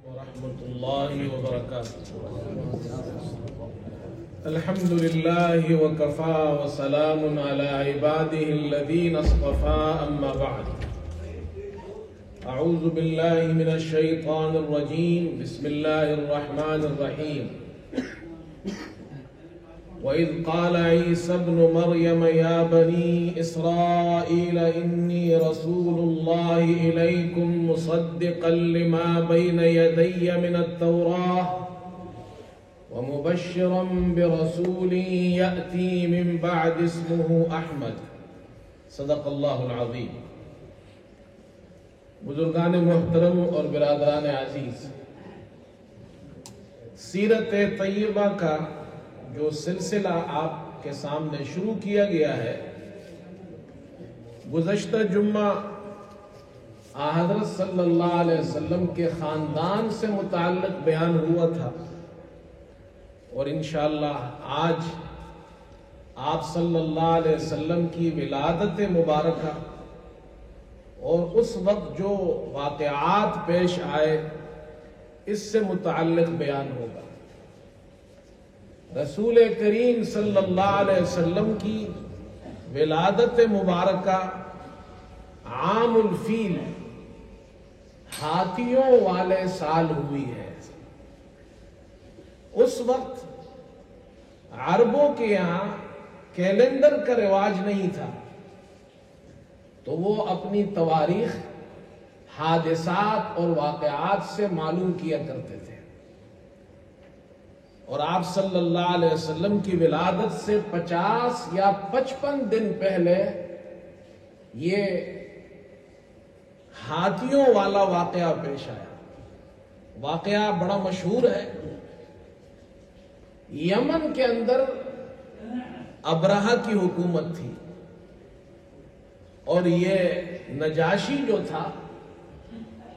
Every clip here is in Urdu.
ورحمة الله وبركاته. الحمد لله وكفى وسلام على عباده الذين اصطفى أما بعد. أعوذ بالله من الشيطان الرجيم. بسم الله الرحمن الرحيم. وإذ قال عيسى ابن مريم يا بني إسرائيل إني رسول الله إليكم مصدقا لما بين يدي من التوراة ومبشرا برسول يأتي من بعد اسمه أحمد. صدق اللہ العظیم. بزرگان محترم اور برادران عزیز، سیرت طیبہ کا جو سلسلہ آپ کے سامنے شروع کیا گیا ہے، گزشتہ جمعہ حضرت صلی اللہ علیہ وسلم کے خاندان سے متعلق بیان ہوا تھا، اور انشاءاللہ آج آپ صلی اللہ علیہ وسلم کی ولادت مبارکہ اور اس وقت جو واقعات پیش آئے اس سے متعلق بیان ہوگا. رسول کریم صلی اللہ علیہ وسلم کی ولادت مبارکہ عام الفیل، ہاتھیوں والے سال ہوئی ہے. اس وقت عربوں کے یہاں کیلنڈر کا رواج نہیں تھا، تو وہ اپنی تواریخ حادثات اور واقعات سے معلوم کیا کرتے تھے، اور آپ صلی اللہ علیہ وسلم کی ولادت سے 50 یا 55 دن پہلے یہ ہاتھیوں والا واقعہ پیش آیا. واقعہ بڑا مشہور ہے. یمن کے اندر ابرہہ کی حکومت تھی، اور یہ نجاشی جو تھا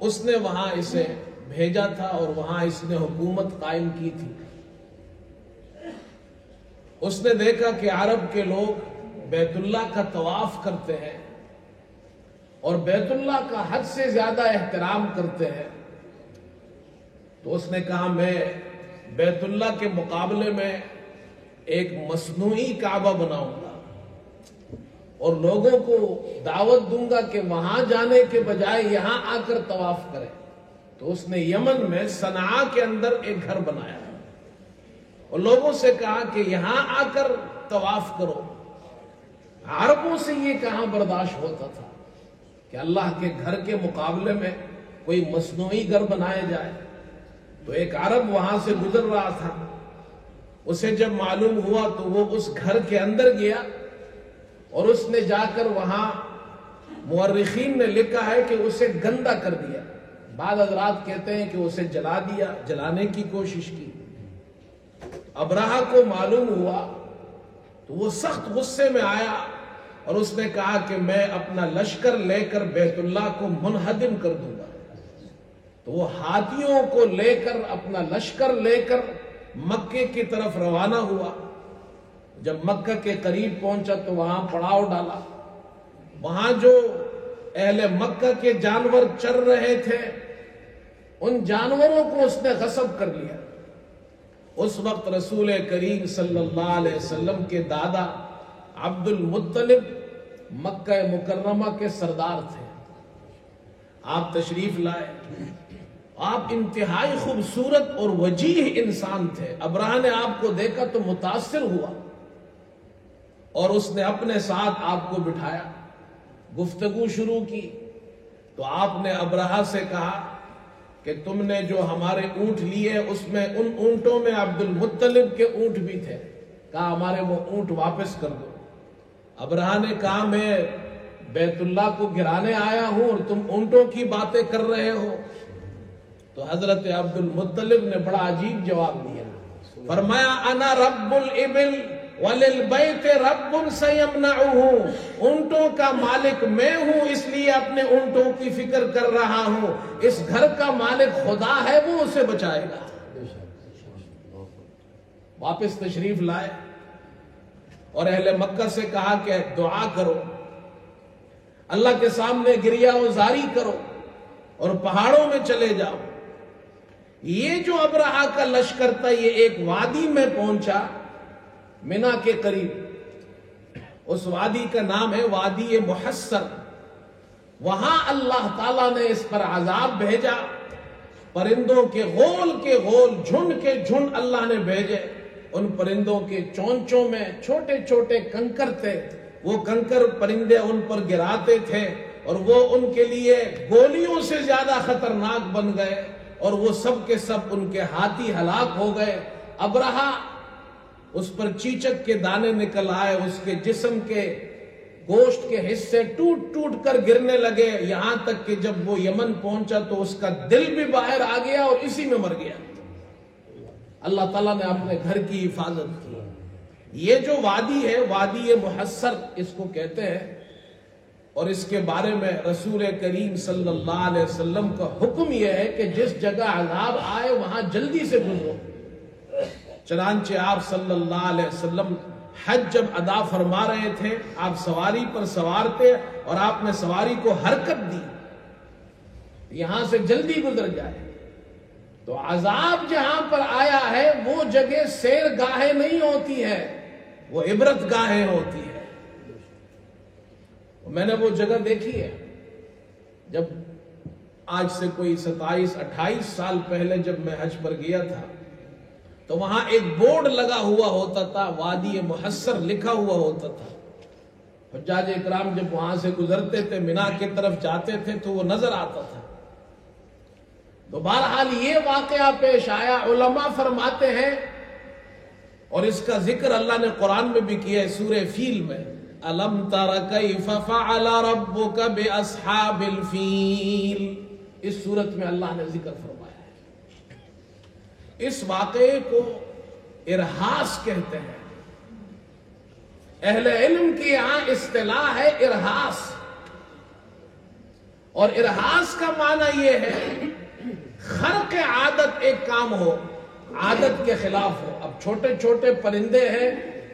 اس نے وہاں اسے بھیجا تھا اور وہاں اس نے حکومت قائم کی تھی. اس نے دیکھا کہ عرب کے لوگ بیت اللہ کا طواف کرتے ہیں اور بیت اللہ کا حد سے زیادہ احترام کرتے ہیں، تو اس نے کہا میں بیت اللہ کے مقابلے میں ایک مصنوعی کعبہ بناؤں گا اور لوگوں کو دعوت دوں گا کہ وہاں جانے کے بجائے یہاں آ کر طواف کریں. تو اس نے یمن میں صنعاء کے اندر ایک گھر بنایا اور لوگوں سے کہا کہ یہاں آ کر طواف کرو. عربوں سے یہ کہاں برداشت ہوتا تھا کہ اللہ کے گھر کے مقابلے میں کوئی مصنوعی گھر بنایا جائے. تو ایک عرب وہاں سے گزر رہا تھا، اسے جب معلوم ہوا تو وہ اس گھر کے اندر گیا اور اس نے جا کر وہاں، مورخین نے لکھا ہے کہ اسے گندا کر دیا. بعض حضرات کہتے ہیں کہ اسے جلا دیا، جلانے کی کوشش کی. ابرہہ کو معلوم ہوا تو وہ سخت غصے میں آیا اور اس نے کہا کہ میں اپنا لشکر لے کر بیت اللہ کو منہدم کر دوں گا. تو وہ ہاتھیوں کو لے کر، اپنا لشکر لے کر مکے کی طرف روانہ ہوا. جب مکہ کے قریب پہنچا تو وہاں پڑاؤ ڈالا. وہاں جو اہل مکہ کے جانور چر رہے تھے ان جانوروں کو اس نے غصب کر لیا. اس وقت رسول کریم صلی اللہ علیہ وسلم کے دادا عبد المطلب مکہ مکرمہ کے سردار تھے. آپ تشریف لائے. آپ انتہائی خوبصورت اور وجیح انسان تھے. ابرہہ نے آپ کو دیکھا تو متاثر ہوا اور اس نے اپنے ساتھ آپ کو بٹھایا، گفتگو شروع کی. تو آپ نے ابرہہ سے کہا کہ تم نے جو ہمارے اونٹ لیے اس میں ان اونٹوں میں عبد المطلب کے اونٹ بھی تھے. کہا ہمارے وہ اونٹ واپس کر دو. ابرہہ نے کہا میں بیت اللہ کو گرانے آیا ہوں اور تم اونٹوں کی باتیں کر رہے ہو. تو حضرت عبد المطلب نے بڑا عجیب جواب دیا. فرمایا انا رب الابل وللبیت رب سیمنعہ. اونٹوں کا مالک میں ہوں، اس لیے اپنے اونٹوں کی فکر کر رہا ہوں. اس گھر کا مالک خدا ہے، وہ اسے بچائے گا. واپس تشریف لائے اور اہل مکہ سے کہا کہ دعا کرو، اللہ کے سامنے گریہ و زاری کرو اور پہاڑوں میں چلے جاؤ. یہ جو ابرہا کا لشکر تھا یہ ایک وادی میں پہنچا منا کے قریب، اس وادی کا نام ہے وادی محصر۔ وہاں اللہ تعالیٰ نے اس پر عذاب بھیجا، پرندوں کے غول جھنڈ کے جھنڈ اللہ نے بھیجے۔ ان پرندوں کے چونچوں میں چھوٹے چھوٹے کنکر تھے، وہ کنکر پرندے ان پر گراتے تھے اور وہ ان کے لیے گولیوں سے زیادہ خطرناک بن گئے، اور وہ سب کے سب ان کے ہاتھی ہلاک ہو گئے۔ ابرہا اس پر چیچک کے دانے نکل آئے، اس کے جسم کے گوشت کے حصے ٹوٹ ٹوٹ کر گرنے لگے، یہاں تک کہ جب وہ یمن پہنچا تو اس کا دل بھی باہر آ گیا اور اسی میں مر گیا۔ اللہ تعالیٰ نے اپنے گھر کی حفاظت کی۔ یہ جو وادی ہے وادی محصر اس کو کہتے ہیں، اور اس کے بارے میں رسول کریم صلی اللہ علیہ وسلم کا حکم یہ ہے کہ جس جگہ عذاب آئے وہاں جلدی سے گزرو۔ چنانچہ آپ صلی اللہ علیہ وسلم حج جب ادا فرما رہے تھے، آپ سواری پر سوار تھے اور آپ نے سواری کو حرکت دی یہاں سے جلدی گزر جائے۔ تو عذاب جہاں پر آیا ہے وہ جگہ سیر گاہیں نہیں ہوتی ہے، وہ عبرت گاہیں ہوتی ہے۔ میں نے وہ جگہ دیکھی ہے، جب آج سے کوئی 27-28 سال پہلے جب میں حج پر گیا تھا تو وہاں ایک بورڈ لگا ہوا ہوتا تھا، وادی محصر لکھا ہوا ہوتا تھا۔ حجاج اکرام جب وہاں سے گزرتے تھے مینا کی طرف جاتے تھے تو وہ نظر آتا تھا۔ تو بہرحال یہ واقعہ پیش آیا، علماء فرماتے ہیں، اور اس کا ذکر اللہ نے قرآن میں بھی کیا ہے سورہ فیل میں، أَلَمْ تَرَ كَيْفَ فَعَلَ رَبُّكَ بِأَصْحَابِ الْفِيلِ، اس صورت میں اللہ نے ذکر فرمایا ہے۔ اس واقعے کو ارہاس کہتے ہیں، اہل علم کی یہاں اصطلاح ہے ارہاس، اور ارہاس کا معنی یہ ہے خرق عادت، ایک کام ہو عادت کے خلاف ہو۔ اب چھوٹے چھوٹے پرندے ہیں،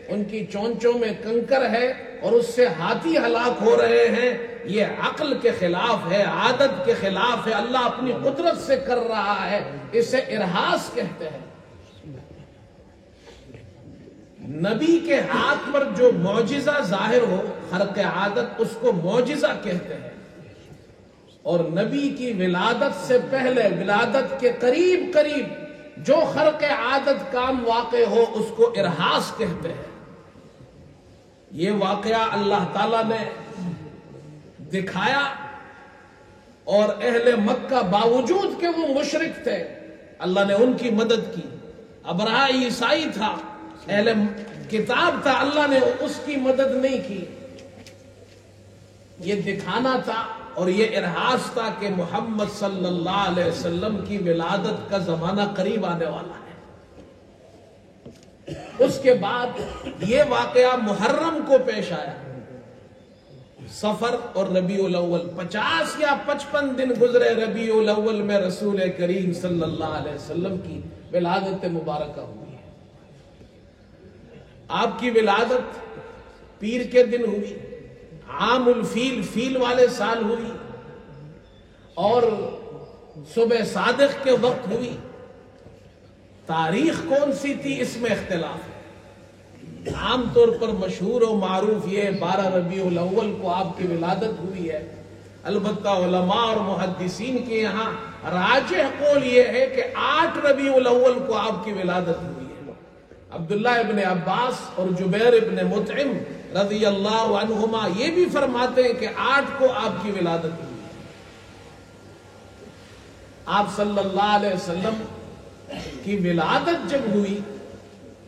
ان کی چونچوں میں کنکر ہے اور اس سے ہاتھی ہلاک ہو رہے ہیں، یہ عقل کے خلاف ہے، عادت کے خلاف ہے، اللہ اپنی قدرت سے کر رہا ہے، اسے ارہاس کہتے ہیں۔ نبی کے ہاتھ پر جو معجزہ ظاہر ہو خرق عادت، اس کو معجزہ کہتے ہیں، اور نبی کی ولادت سے پہلے، ولادت کے قریب جو خرق عادت کام واقع ہو اس کو ارہاس کہتے ہیں۔ یہ واقعہ اللہ تعالیٰ نے دکھایا، اور اہل مکہ باوجود کہ وہ مشرک تھے اللہ نے ان کی مدد کی۔ ابرہا عیسائی تھا، اہل کتاب تھا، اللہ نے اس کی مدد نہیں کی۔ یہ دکھانا تھا اور یہ ارہاس تھا کہ محمد صلی اللہ علیہ وسلم کی ولادت کا زمانہ قریب آنے والا ہے۔ اس کے بعد یہ واقعہ محرم کو پیش آیا، سفر اور ربیع الاول، 50 یا 55 دن گزرے ربیع الاول میں رسول کریم صلی اللہ علیہ وسلم کی ولادت مبارکہ ہوئی ہے۔ آپ کی ولادت پیر کے دن ہوئی، عام الفیل، فیل والے سال ہوئی، اور صبح صادق کے وقت ہوئی۔ تاریخ کون سی تھی اس میں اختلاف ہے، عام طور پر مشہور و معروف یہ 12 ربیع الاول کو آپ کی ولادت ہوئی ہے۔ البتہ علماء اور محدثین کے یہاں راجح قول یہ ہے کہ 8 ربیع الاول کو آپ کی ولادت ہوئی ہے۔ عبداللہ ابن عباس اور جبیر ابن مطعم رضی اللہ عنہما یہ بھی فرماتے ہیں کہ 8 کو آپ کی ولادت ہوئی ہے۔ آپ صلی اللہ علیہ وسلم کی ولادت جب ہوئی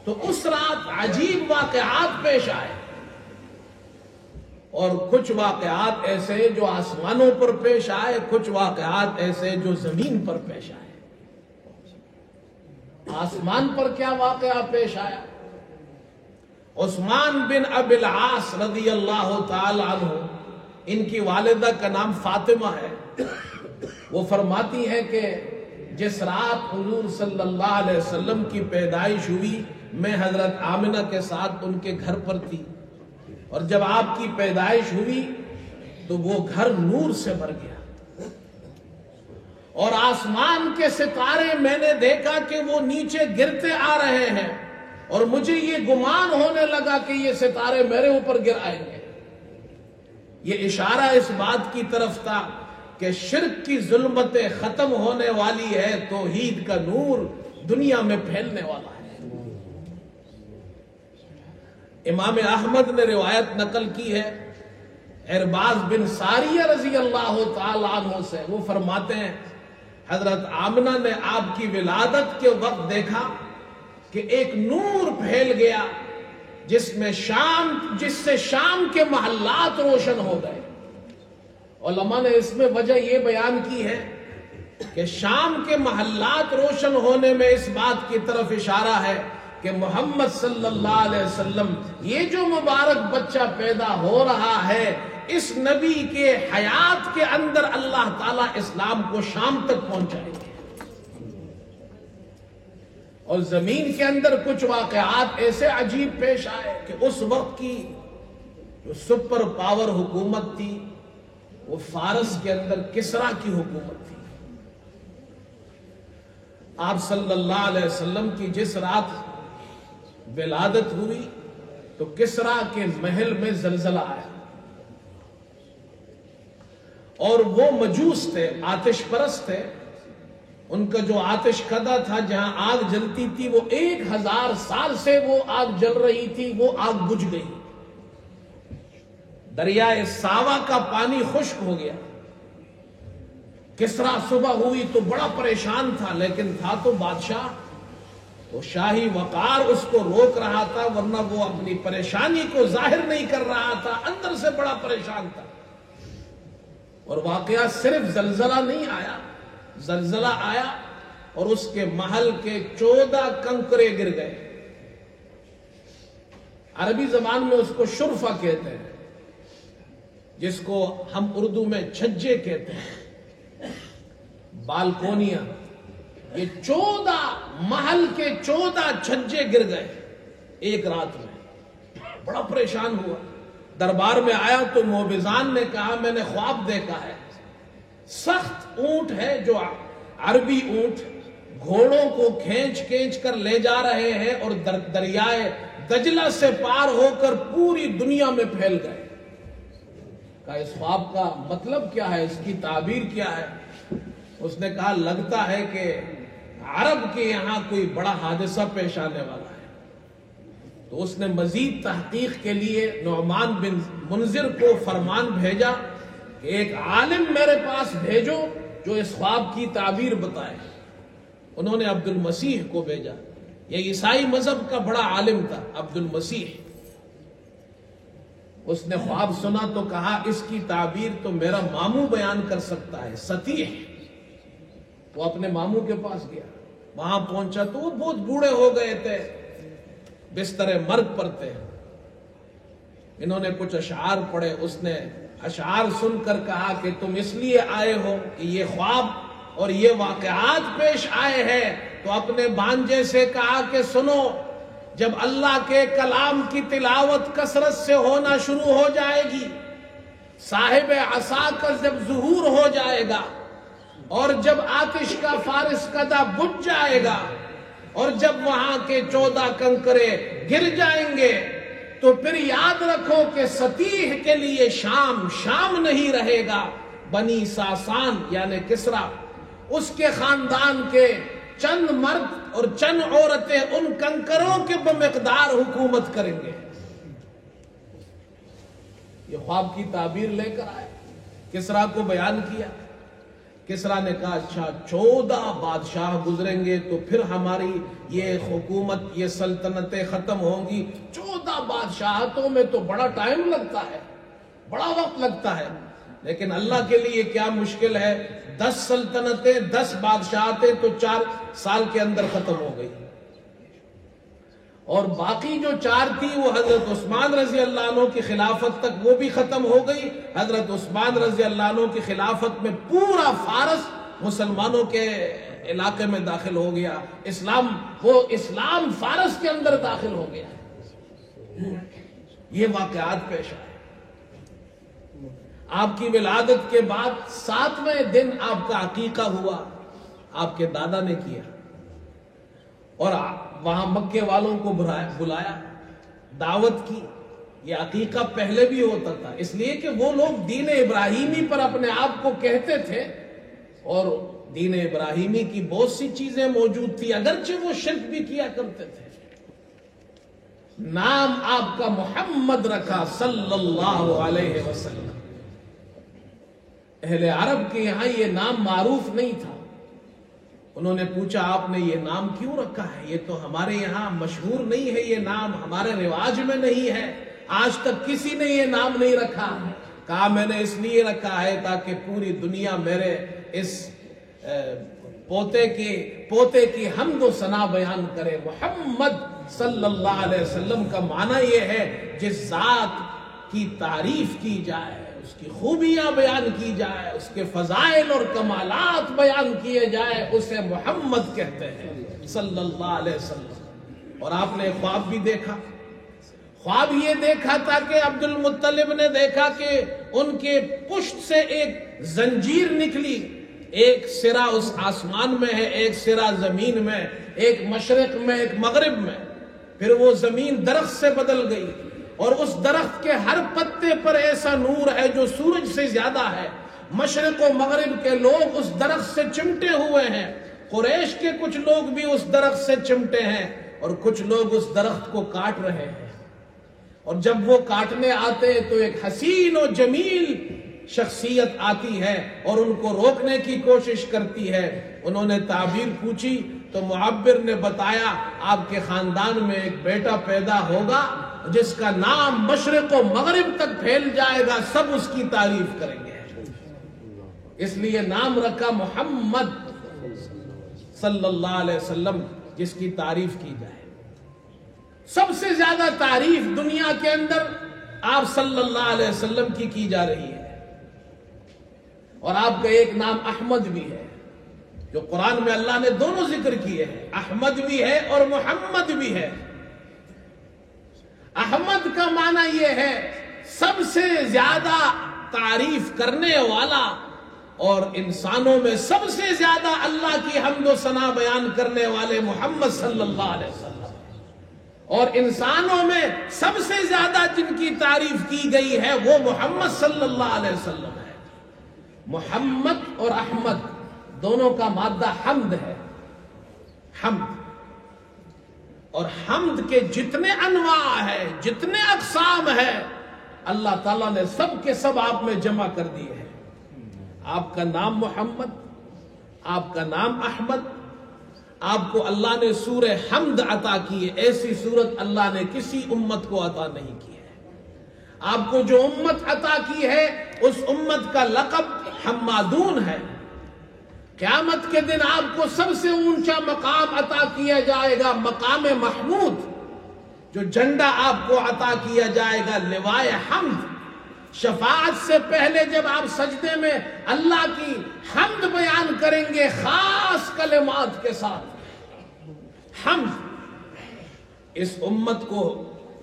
تو اس رات عجیب واقعات پیش آئے، اور کچھ واقعات ایسے جو آسمانوں پر پیش آئے، کچھ واقعات ایسے جو زمین پر پیش آئے۔ آسمان پر کیا واقعہ پیش آیا؟ عثمان بن ابی العاص رضی اللہ تعالی عنہ، ان کی والدہ کا نام فاطمہ ہے، وہ فرماتی ہیں کہ جس رات حضور صلی اللہ علیہ وسلم کی پیدائش ہوئی میں حضرت آمنہ کے ساتھ ان کے گھر پر تھی، اور جب آپ کی پیدائش ہوئی تو وہ گھر نور سے بھر گیا، اور آسمان کے ستارے میں نے دیکھا کہ وہ نیچے گرتے آ رہے ہیں، اور مجھے یہ گمان ہونے لگا کہ یہ ستارے میرے اوپر گر آئیں گے۔ یہ اشارہ اس بات کی طرف تھا کہ شرک کی ظلمتیں ختم ہونے والی ہے، توحید کا نور دنیا میں پھیلنے والا ہے۔ امام احمد نے روایت نقل کی ہے عرباض بن ساریہ رضی اللہ تعالی عنہ سے، وہ فرماتے ہیں حضرت آمنہ نے آپ کی ولادت کے وقت دیکھا کہ ایک نور پھیل گیا جس سے شام کے محلات روشن ہو گئے۔ علماء نے اس میں وجہ یہ بیان کی ہے کہ شام کے محلات روشن ہونے میں اس بات کی طرف اشارہ ہے کہ محمد صلی اللہ علیہ وسلم، یہ جو مبارک بچہ پیدا ہو رہا ہے، اس نبی کے حیات کے اندر اللہ تعالیٰ اسلام کو شام تک پہنچائیں گے۔ اور زمین کے اندر کچھ واقعات ایسے عجیب پیش آئے کہ اس وقت کی جو سپر پاور حکومت تھی وہ فارس کے اندر کسرا کی حکومت تھی۔ آپ صلی اللہ علیہ وسلم کی جس رات ولادت ہوئی تو کسرا کے محل میں زلزلہ آیا، اور وہ مجوس تھے، آتش پرست تھے، ان کا جو آتش کدہ تھا جہاں آگ جلتی تھی وہ 1000 سال سے وہ آگ جل رہی تھی، وہ آگ بجھ گئی۔ دریائے ساوا کا پانی خشک ہو گیا۔ کسرا صبح ہوئی تو بڑا پریشان تھا، لیکن تھا تو بادشاہ، تو شاہی وقار اس کو روک رہا تھا، ورنہ وہ اپنی پریشانی کو ظاہر نہیں کر رہا تھا، اندر سے بڑا پریشان تھا۔ اور واقعہ صرف زلزلہ نہیں آیا، زلزلہ آیا اور اس کے محل کے 14 کنکرے گر گئے۔ عربی زبان میں اس کو شرفہ کہتے ہیں، جس کو ہم اردو میں چھجے کہتے ہیں، بالکونیاں۔ یہ 14 محل کے 14 چھجے گر گئے ایک رات میں۔ بڑا پریشان ہوا، دربار میں آیا تو موبزان نے کہا میں نے خواب دیکھا ہے، سخت اونٹ ہے جو عربی اونٹ گھوڑوں کو کھینچ کر لے جا رہے ہیں اور دریائے دجلہ سے پار ہو کر پوری دنیا میں پھیل گئے۔ کہا اس خواب کا مطلب کیا ہے، اس کی تعبیر کیا ہے؟ اس نے کہا لگتا ہے کہ عرب کے یہاں کوئی بڑا حادثہ پیش آنے والا ہے۔ تو اس نے مزید تحقیق کے لیے نعمان بن منذر کو فرمان بھیجا کہ ایک عالم میرے پاس بھیجو جو اس خواب کی تعبیر بتائے۔ انہوں نے عبد المسیح کو بھیجا، یہ عیسائی مذہب کا بڑا عالم تھا عبد المسیح۔ اس نے خواب سنا تو کہا اس کی تعبیر تو میرا ماموں بیان کر سکتا ہے، سطیح۔ وہ اپنے ماموں کے پاس گیا، وہاں پہنچا تو وہ بہت بوڑھے ہو گئے تھے، بستر مرگ پر تھے۔ انہوں نے کچھ اشعار پڑھے، اس نے اشعار سن کر کہا کہ تم اس لیے آئے ہو کہ یہ خواب اور یہ واقعات پیش آئے ہیں، تو اپنے بانجے سے کہا کہ سنو، جب اللہ کے کلام کی تلاوت کثرت سے ہونا شروع ہو جائے گی، صاحب عصا کا جب ظہور ہو جائے گا، اور جب آتش کا فارس کدہ بجھ جائے گا، اور جب وہاں کے 14 کنکرے گر جائیں گے، تو پھر یاد رکھو کہ سطیح کے لیے شام نہیں رہے گا، بنی ساسان یعنی کسرا، اس کے خاندان کے چند مرد اور چند عورتیں ان کنکروں کے بمقدار حکومت کریں گے۔ یہ خواب کی تعبیر لے کر آئے، کسرا کو بیان کیا۔ کسرا نے کہا اچھا 14 بادشاہ گزریں گے تو پھر ہماری یہ حکومت، یہ سلطنتیں ختم ہوں گی۔ 14 بادشاہتوں میں تو بڑا ٹائم لگتا ہے، بڑا وقت لگتا ہے، لیکن اللہ کے لیے کیا مشکل ہے، 10 سلطنتیں 10 بادشاہتیں تو 4 سال کے اندر ختم ہو گئی، اور باقی جو 4 تھی وہ حضرت عثمان رضی اللہ عنہ کی خلافت تک وہ بھی ختم ہو گئی۔ حضرت عثمان رضی اللہ عنہ کی خلافت میں پورا فارس مسلمانوں کے علاقے میں داخل ہو گیا، اسلام فارس کے اندر داخل ہو گیا۔ یہ واقعات پیش آئے۔ آپ کی ولادت کے بعد 7ویں دن آپ کا عقیقہ ہوا، آپ کے دادا نے کیا، اور وہاں مکے والوں کو بلایا، دعوت کی۔ یہ عقیقہ پہلے بھی ہوتا تھا، اس لیے کہ وہ لوگ دین ابراہیمی پر اپنے آپ کو کہتے تھے، اور دین ابراہیمی کی بہت سی چیزیں موجود تھی، اگرچہ وہ شرک بھی کیا کرتے تھے۔ نام آپ کا محمد رکھا صلی اللہ علیہ وسلم۔ اہل عرب کے یہاں یہ نام معروف نہیں تھا۔ انہوں نے پوچھا آپ نے یہ نام کیوں رکھا ہے؟ یہ تو ہمارے یہاں مشہور نہیں ہے، یہ نام ہمارے رواج میں نہیں ہے، آج تک کسی نے یہ نام نہیں رکھا۔ کہا میں نے اس لیے رکھا ہے تاکہ پوری دنیا میرے اس پوتے کی حمد و ثنا بیان کرے۔ محمد صلی اللہ علیہ وسلم کا معنی یہ ہے جس ذات کی تعریف کی جائے، اس کی خوبیاں بیان کی جائے، اس کے فضائل اور کمالات بیان کیے جائے، اسے محمد کہتے ہیں صلی اللہ علیہ وسلم۔ اور آپ نے خواب بھی دیکھا، خواب یہ دیکھا تھا کہ عبد المطلب نے دیکھا کہ ان کے پشت سے ایک زنجیر نکلی، ایک سرا اس آسمان میں ہے، ایک سرا زمین میں، ایک مشرق میں ایک مغرب میں۔ پھر وہ زمین درخت سے بدل گئی، اور اس درخت کے ہر پتے پر ایسا نور ہے جو سورج سے زیادہ ہے۔ مشرق و مغرب کے لوگ اس درخت سے چمٹے ہوئے ہیں، قریش کے کچھ لوگ بھی اس درخت سے چمٹے ہیں، اور کچھ لوگ اس درخت کو کاٹ رہے ہیں۔ اور جب وہ کاٹنے آتے تو ایک حسین و جمیل شخصیت آتی ہے اور ان کو روکنے کی کوشش کرتی ہے۔ انہوں نے تعبیر پوچھی تو معبر نے بتایا آپ کے خاندان میں ایک بیٹا پیدا ہوگا جس کا نام مشرق و مغرب تک پھیل جائے گا، سب اس کی تعریف کریں گے۔ اس لیے نام رکھا محمد صلی اللہ علیہ وسلم، جس کی تعریف کی جائے۔ سب سے زیادہ تعریف دنیا کے اندر آپ صلی اللہ علیہ وسلم کی جا رہی ہے، اور آپ کا ایک نام احمد بھی ہے، جو قرآن میں اللہ نے دونوں ذکر کیے ہیں، احمد بھی ہے اور محمد بھی ہے۔ احمد کا معنی یہ ہے سب سے زیادہ تعریف کرنے والا، اور انسانوں میں سب سے زیادہ اللہ کی حمد و ثنا بیان کرنے والے محمد صلی اللہ علیہ وسلم، اور انسانوں میں سب سے زیادہ جن کی تعریف کی گئی ہے وہ محمد صلی اللہ علیہ وسلم ہے۔ محمد اور احمد دونوں کا مادہ حمد ہے، حمد، اور حمد کے جتنے انواع ہے، جتنے اقسام ہے، اللہ تعالیٰ نے سب کے سب آپ میں جمع کر دیے ہیں۔ آپ کا نام محمد، آپ کا نام احمد، آپ کو اللہ نے سورہ حمد عطا کی ہے، ایسی سورت اللہ نے کسی امت کو عطا نہیں کی ہے۔ آپ کو جو امت عطا کی ہے اس امت کا لقب حمادون ہے۔ قیامت کے دن آپ کو سب سے اونچا مقام عطا کیا جائے گا، مقام محمود، جو جھنڈا آپ کو عطا کیا جائے گا، لوائے حمد۔ شفاعت سے پہلے جب آپ سجدے میں اللہ کی حمد بیان کریں گے خاص کلمات کے ساتھ، حمد، اس امت کو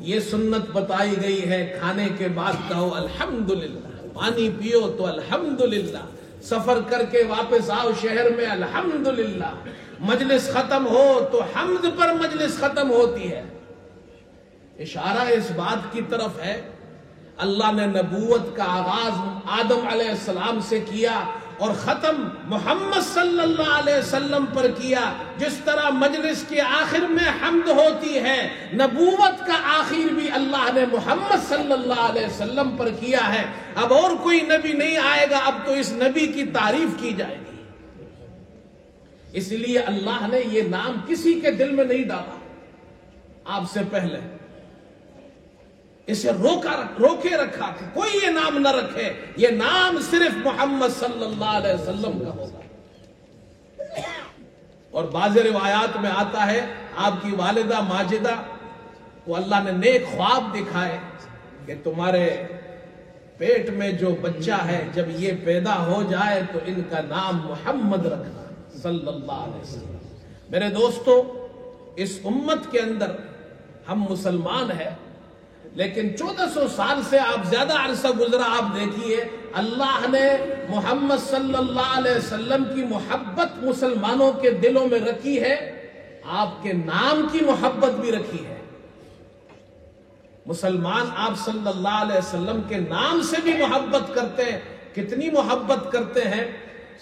یہ سنت بتائی گئی ہے، کھانے کے بعد کہو الحمدللہ، پانی پیو تو الحمدللہ، سفر کر کے واپس آؤ شہر میں الحمدللہ، مجلس ختم ہو تو حمد پر مجلس ختم ہوتی ہے۔ اشارہ اس بات کی طرف ہے اللہ نے نبوت کا آغاز آدم علیہ السلام سے کیا اور ختم محمد صلی اللہ علیہ وسلم پر کیا۔ جس طرح مجلس کے آخر میں حمد ہوتی ہے، نبوت کا آخر بھی اللہ نے محمد صلی اللہ علیہ وسلم پر کیا ہے۔ اب اور کوئی نبی نہیں آئے گا، اب تو اس نبی کی تعریف کی جائے گی۔ اس لیے اللہ نے یہ نام کسی کے دل میں نہیں ڈالا آپ سے پہلے، اسے روکے رکھا کہ کوئی یہ نام نہ رکھے، یہ نام صرف محمد صلی اللہ علیہ وسلم کا ہوگا۔ اور بعض روایات میں آتا ہے آپ کی والدہ ماجدہ کو اللہ نے نیک خواب دکھائے کہ تمہارے پیٹ میں جو بچہ ہے جب یہ پیدا ہو جائے تو ان کا نام محمد رکھنا صلی اللہ علیہ وسلم۔ میرے دوستو، اس امت کے اندر ہم مسلمان ہیں، لیکن 1400 سال سے آپ زیادہ عرصہ گزرا، آپ دیکھیے اللہ نے محمد صلی اللہ علیہ وسلم کی محبت مسلمانوں کے دلوں میں رکھی ہے، آپ کے نام کی محبت بھی رکھی ہے۔ مسلمان آپ صلی اللہ علیہ وسلم کے نام سے بھی محبت کرتے ہیں۔ کتنی محبت کرتے ہیں؟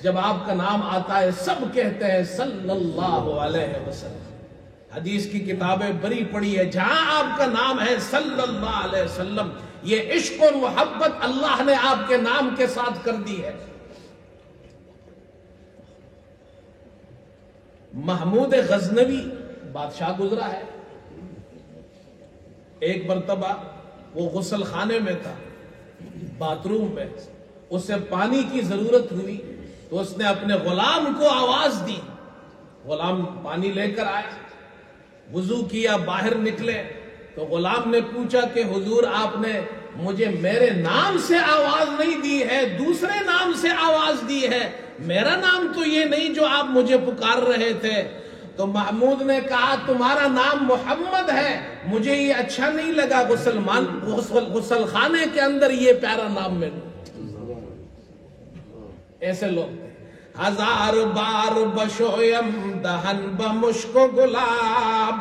جب آپ کا نام آتا ہے سب کہتے ہیں صلی اللہ علیہ وسلم۔ حدیث کی کتابیں بری پڑی ہے، جہاں آپ کا نام ہے صلی اللہ علیہ وسلم، یہ عشق اور محبت اللہ نے آپ کے نام کے ساتھ کر دی ہے۔ محمود غزنوی بادشاہ گزرا ہے، ایک مرتبہ وہ غسل خانے میں تھا، باتھ روم میں، اسے پانی کی ضرورت ہوئی تو اس نے اپنے غلام کو آواز دی، غلام پانی لے کر آئے، وضو کیا، باہر نکلے تو غلام نے پوچھا کہ حضور آپ نے مجھے میرے نام سے آواز نہیں دی ہے، دوسرے نام سے آواز دی ہے، میرا نام تو یہ نہیں جو آپ مجھے پکار رہے تھے۔ تو محمود نے کہا تمہارا نام محمد ہے، مجھے یہ اچھا نہیں لگا غسل خانے کے اندر یہ پیارا نام میں۔ ایسے لوگ ہزار بار بشویم دہن بمشک و گلاب،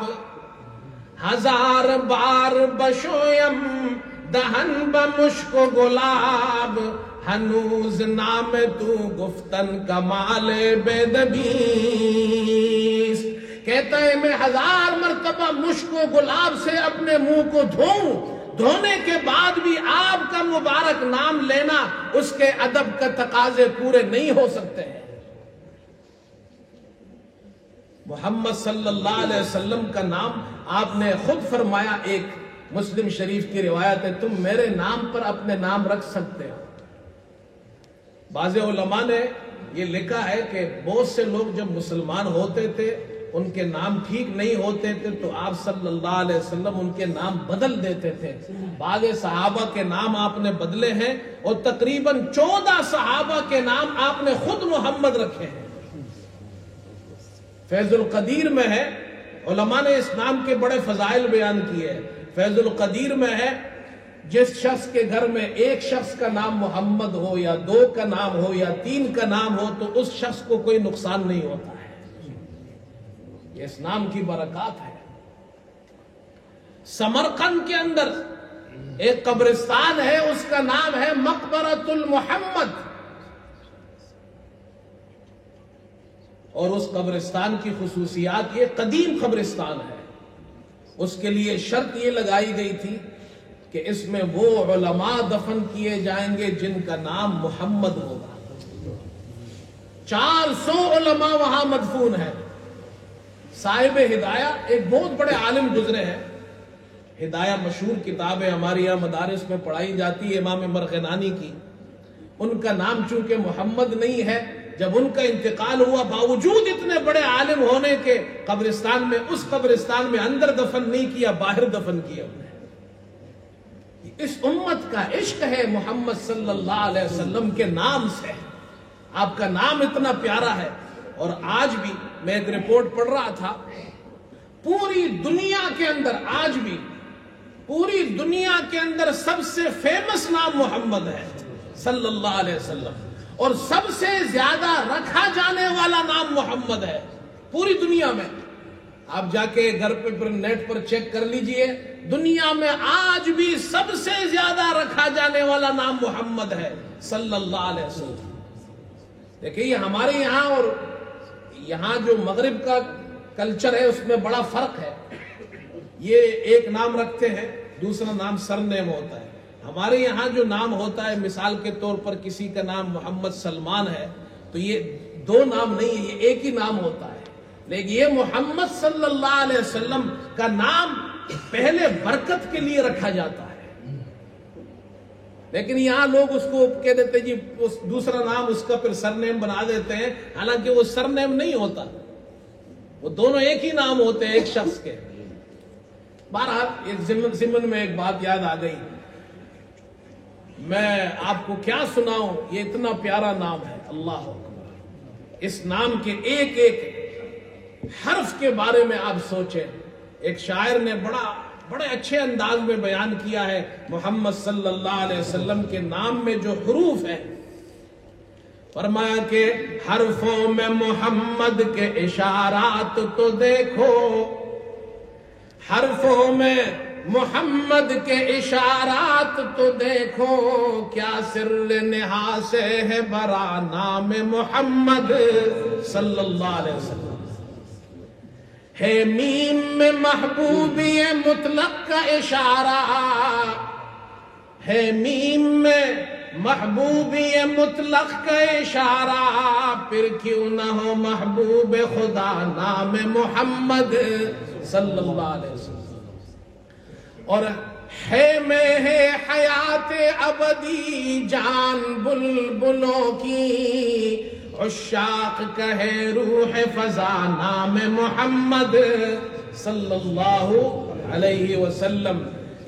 ہزار بار بشویم دہن بمشک و گلاب، ہنوز نام تو گفتن کمال بے دبیس۔ کہتا ہے میں ہزار مرتبہ مشک و گلاب سے اپنے منہ کو دھونے کے بعد بھی آپ کا مبارک نام لینا اس کے ادب کا تقاضے پورے نہیں ہو سکتے ہیں۔ محمد صلی اللہ علیہ وسلم کا نام آپ نے خود فرمایا، ایک مسلم شریف کی روایت ہے، تم میرے نام پر اپنے نام رکھ سکتے ہو۔ بعض علماء نے یہ لکھا ہے کہ بہت سے لوگ جب مسلمان ہوتے تھے ان کے نام ٹھیک نہیں ہوتے تھے تو آپ صلی اللہ علیہ وسلم ان کے نام بدل دیتے تھے۔ بعض صحابہ کے نام آپ نے بدلے ہیں اور تقریباً 14 صحابہ کے نام آپ نے خود محمد رکھے ہیں۔ فیض القدیر میں ہے، علماء نے اس نام کے بڑے فضائل بیان کیے ہیں۔ فیض القدیر میں ہے جس شخص کے گھر میں ایک شخص کا نام محمد ہو یا 2 کا نام ہو یا 3 کا نام ہو تو اس شخص کو کوئی نقصان نہیں ہوتا ہے۔ یہ اس نام کی برکات ہے۔ سمرقند کے اندر ایک قبرستان ہے، اس کا نام ہے مقبرۃ المحمد، اور اس قبرستان کی خصوصیات، یہ قدیم قبرستان ہے، اس کے لیے شرط یہ لگائی گئی تھی کہ اس میں وہ علماء دفن کیے جائیں گے جن کا نام محمد ہوگا۔ 400 علماء وہاں مدفون ہیں۔ صاحب ہدایہ ایک بہت بڑے عالم گزرے ہیں، ہدایہ مشہور کتاب ہے، ہمارے یہاں مدارس میں پڑھائی جاتی ہے، امام مرغنانی کی۔ ان کا نام چونکہ محمد نہیں ہے، جب ان کا انتقال ہوا باوجود اتنے بڑے عالم ہونے کے قبرستان میں، اس قبرستان میں اندر دفن نہیں کیا، باہر دفن کیا انہیں۔ اس امت کا عشق ہے محمد صلی اللہ علیہ وسلم کے نام سے، آپ کا نام اتنا پیارا ہے۔ اور آج بھی میں ایک رپورٹ پڑھ رہا تھا، پوری دنیا کے اندر آج بھی پوری دنیا کے اندر سب سے فیمس نام محمد ہے صلی اللہ علیہ وسلم، اور سب سے زیادہ رکھا جانے والا نام محمد ہے پوری دنیا میں۔ آپ جا کے گھر پہ پھر نیٹ پر چیک کر لیجئے، دنیا میں آج بھی سب سے زیادہ رکھا جانے والا نام محمد ہے صلی اللہ علیہ وسلم۔ دیکھیں یہ ہمارے یہاں اور یہاں جو مغرب کا کلچر ہے اس میں بڑا فرق ہے۔ یہ ایک نام رکھتے ہیں، دوسرا نام سرنیم ہوتا ہے۔ ہمارے یہاں جو نام ہوتا ہے، مثال کے طور پر کسی کا نام محمد سلمان ہے تو یہ 2 نام نہیں ہے، یہ ایک ہی نام ہوتا ہے۔ لیکن یہ محمد صلی اللہ علیہ وسلم کا نام پہلے برکت کے لیے رکھا جاتا ہے، لیکن یہاں لوگ اس کو کہہ دیتے جی دوسرا نام اس کا پھر سرنیم بنا دیتے ہیں، حالانکہ وہ سرنیم نہیں ہوتا، وہ دونوں ایک ہی نام ہوتے ہیں ایک شخص کے۔ بہرحال ایک ضمن میں ایک بات یاد آ گئی، میں آپ کو کیا سناؤں، یہ اتنا پیارا نام ہے، اللہ اکبر۔ اس نام کے ایک ایک حرف کے بارے میں آپ سوچیں۔ ایک شاعر نے بڑا بڑے اچھے انداز میں بیان کیا ہے محمد صلی اللہ علیہ وسلم کے نام میں جو حروف ہیں. فرمایا کہ حرفوں میں محمد کے اشارات تو دیکھو، حرفوں میں محمد کے اشارات تو دیکھو، کیا سر نہا سے ہے برا نام محمد صلی اللہ علیہ وسلم. ہے میم میں محبوبی مطلق کا اشارہ، ہے میم میں محبوبی مطلق کا اشارہ، پھر کیوں نہ ہو محبوب خدا نام محمد صلی اللہ علیہ وسلم. اور ہے میں ہے حیات ابدی جان بلبلوں کی، عشاق کہے روح فضا نام محمد صلی اللہ علیہ وسلم.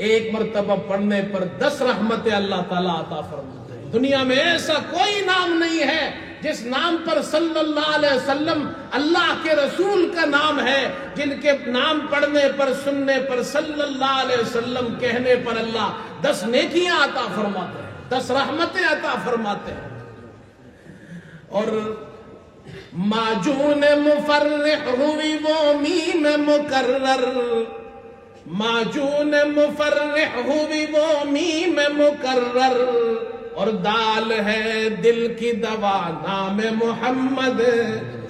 ایک مرتبہ پڑھنے پر 10 رحمتیں اللہ تعالیٰ عطا فرماتا ہے. دنیا میں ایسا کوئی نام نہیں ہے جس نام پر صلی اللہ علیہ وسلم اللہ کے رسول کا نام ہے، جن کے نام پڑھنے پر سننے پر صلی اللہ علیہ وسلم کہنے پر اللہ 10 نیکیاں عطا فرماتے ہیں، 10 رحمتیں عطا فرماتے ہیں. اور ماجون مفرح ہوئی وہ میم مکرر، ماجون مفرح ہوئی وہ میم مکرر، اور دال ہے دل کی دوا نام محمد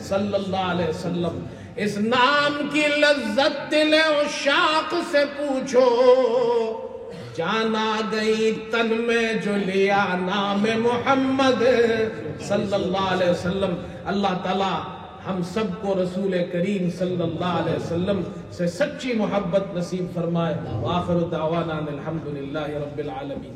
صلی اللہ علیہ وسلم. اس نام کی لذت دل عشاق سے پوچھو، جانا گئی تن میں جو لیا نام محمد صلی اللہ علیہ وسلم. اللہ تعالیٰ ہم سب کو رسول کریم صلی اللہ علیہ وسلم سے سچی محبت نصیب فرمائے. وآخر دعوانا الحمدللہ رب العالمین.